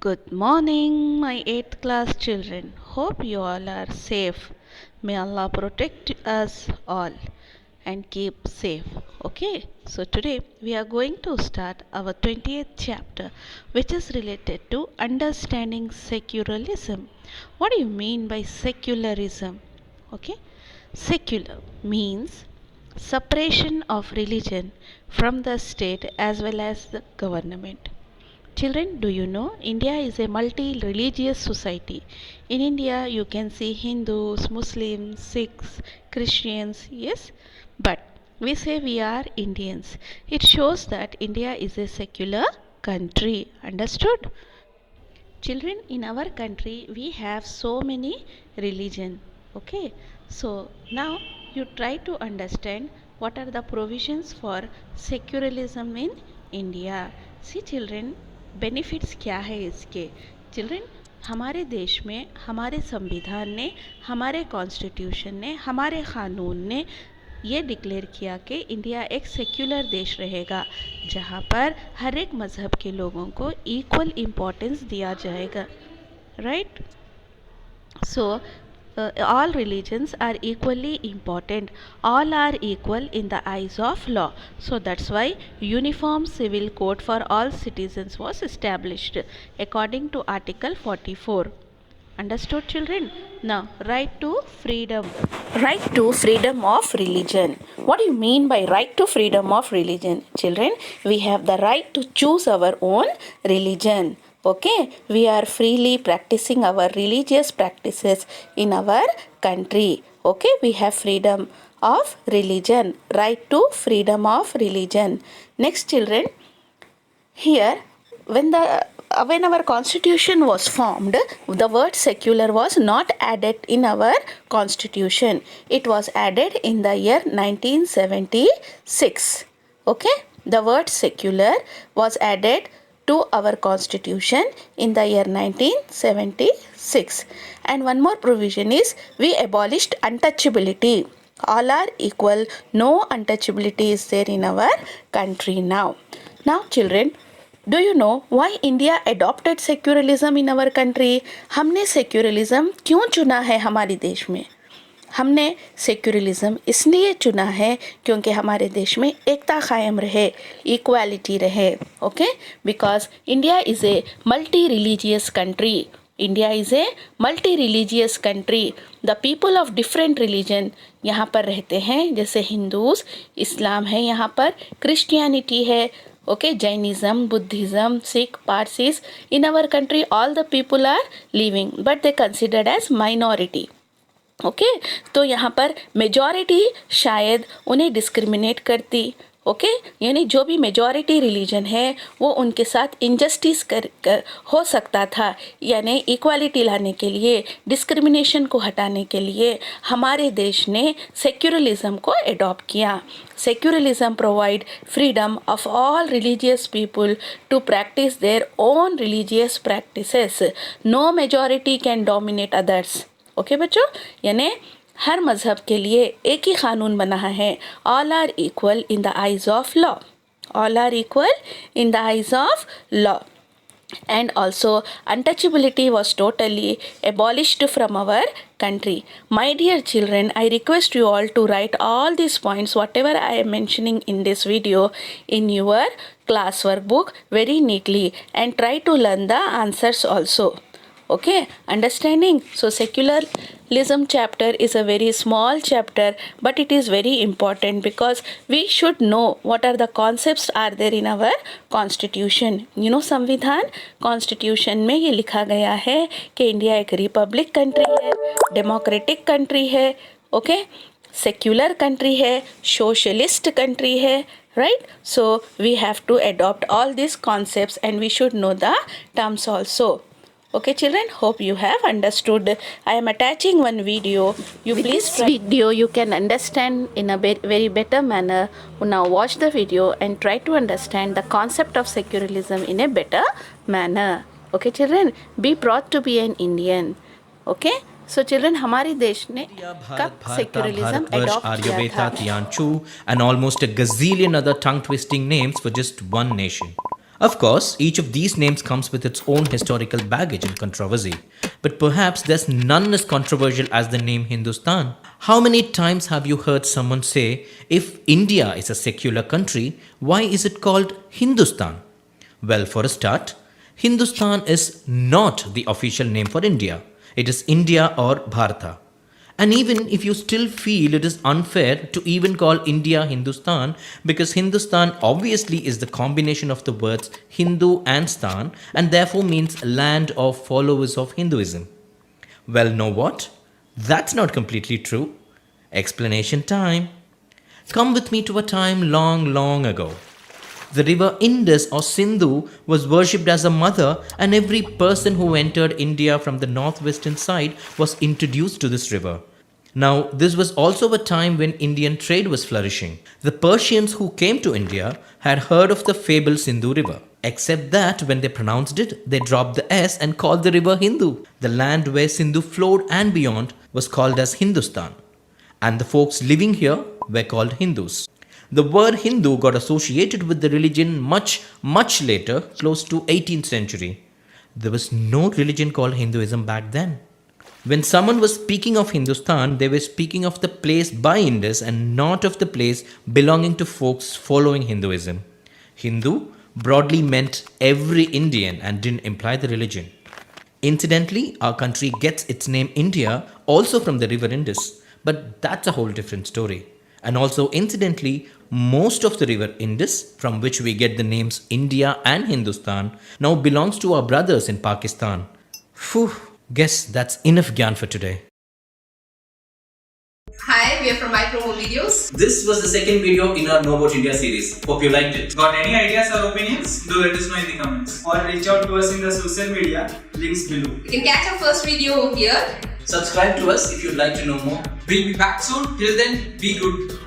Good morning, my 8th class children. Hope you all are safe. May Allah protect us all and keep safe. Okay, so today we are going to start our 20th chapter, which is related to understanding secularism. What do you mean by secularism? Okay, secular means separation of religion from the state as well as the government. Children, do you know India is a multi religious society? In India, you can see Hindus, Muslims, Sikhs, Christians, yes, but we say we are Indians. It shows that India is a secular country. Understood? Children, in our country, we have so many religion. Okay, so now you try to understand what are the provisions for secularism in India. See children, benefits क्या है इसके. Children, हमारे देश में हमारे संविधान ने, हमारे कॉन्स्टिट्यूशन ने, हमारे क़ानून ने ये डिक्लेयर किया कि इंडिया एक सेक्युलर देश रहेगा जहाँ पर हर एक मज़हब के लोगों को इक्वल इम्पोर्टेंस दिया जाएगा. Right? So all religions are equally important. All are equal in the eyes of law. So that's why uniform civil code for all citizens was established according to Article 44. Understood children? Now right to freedom. Right to freedom of religion. What do you mean by right to freedom of religion? Children, we have the right to choose our own religion. Okay, we are freely practicing our religious practices in our country. Okay, we have freedom of religion, right to freedom of religion. Next children, here when our constitution was formed, the word secular was not added in our constitution. It was added in the year 1976. Okay, the word secular was added to our constitution in the year 1976. And one more provision is we abolished untouchability. All are equal, no untouchability is there in our country now. Now children, do you know why India adopted secularism in our country? हमने secularism क्यों चुना है हमारे देश में? हमने secularism इसलिए चुना है क्योंकि हमारे देश में एकता कायम रहे, इक्वालिटी रहे. Okay, because India is a multi religious country. India is a multi religious country. The people of different religion यहाँ पर रहते हैं, जैसे हिंदूज, इस्लाम है, यहाँ पर क्रिश्चियनिटी है. Okay, Jainism, Buddhism, Sikh, Parsis. In our country, all the people are living, but they considered as minority. Okay, तो यहाँ पर मेजॉरिटी शायद उन्हें डिस्क्रिमिनेट करती. ओके, यानी जो भी मेजॉरिटी रिलीजन है वो उनके साथ इनजस्टिस कर हो सकता था. यानी इक्वालिटी लाने के लिए, डिस्क्रिमिनेशन को हटाने के लिए हमारे देश ने सेक्युलरिज्म को एडॉप्ट किया. Secularism provide freedom of all religious people to practise their own religious practices. No majority can dominate others. Okay बच्चों, यानी हर मज़हब के लिए एक ही क़ानून बना है. All are equal in the eyes of law. All are equal in the eyes of law. And also untouchability was totally abolished from our country. My dear children, I request you all to write all these points whatever I am mentioning in this video in your class workbook very neatly and try to learn the answers also. Okay, understanding? So secularism chapter is a very small chapter, but it is very important because we should know what are the concepts are there in our constitution. You know, संविधान, constitution में ये लिखा गया है कि India एक Republic country है, democratic country है, ओके, सेक्युलर कंट्री है, सोशलिस्ट कंट्री है. Right? So we have to adopt all these concepts and we should know the terms also. Okay children, hope you have understood. I am attaching one video. You with please this video you can understand in a very better manner. Now watch the video and try to understand the concept of secularism in a better manner. Okay children, be proud to be an Indian. Okay, so children, हमारे देश ने कब secularism adopt Aryabhata, किया था? Tianchu, and almost a gazillion other tongue-twisting names for just one nation. Of course, each of these names comes with its own historical baggage and controversy, but perhaps there's none as controversial as the name Hindustan. How many times have you heard someone say, if India is a secular country, why is it called Hindustan? Well, for a start, Hindustan is not the official name for India. It is India or Bharata. And even if you still feel it is unfair to even call India Hindustan, because Hindustan obviously is the combination of the words Hindu and Stan and therefore means land of followers of Hinduism. Well, know what? That's not completely true. Explanation time. Come with me to a time long, long ago. The river Indus or Sindhu was worshipped as a mother, and every person who entered India from the northwestern side was introduced to this river. Now, this was also a time when Indian trade was flourishing. The Persians who came to India had heard of the fabled Sindhu river. Except that when they pronounced it, they dropped the S and called the river Hindu. The land where Sindhu flowed and beyond was called as Hindustan, and the folks living here were called Hindus. The word Hindu got associated with the religion much later, close to 18th century. There was no religion called Hinduism back then. When someone was speaking of Hindustan, they were speaking of the place by Indus and not of the place belonging to folks following Hinduism. Hindu broadly meant every Indian and didn't imply the religion. Incidentally, our country gets its name India also from the river Indus, but that's a whole different story. And also, incidentally, most of the river Indus, from which we get the names India and Hindustan, now belongs to our brothers in Pakistan. Phew, guess that's enough gyan for today. Hi, we are from Micromo Videos. This was the second video in our Know About India series. Hope you liked it. Got any ideas or opinions? Do let us know in the comments. Or reach out to us in the social media, links below. You can catch our first video here. Subscribe to us if you'd like to know more. We'll be back soon. Till then, be good.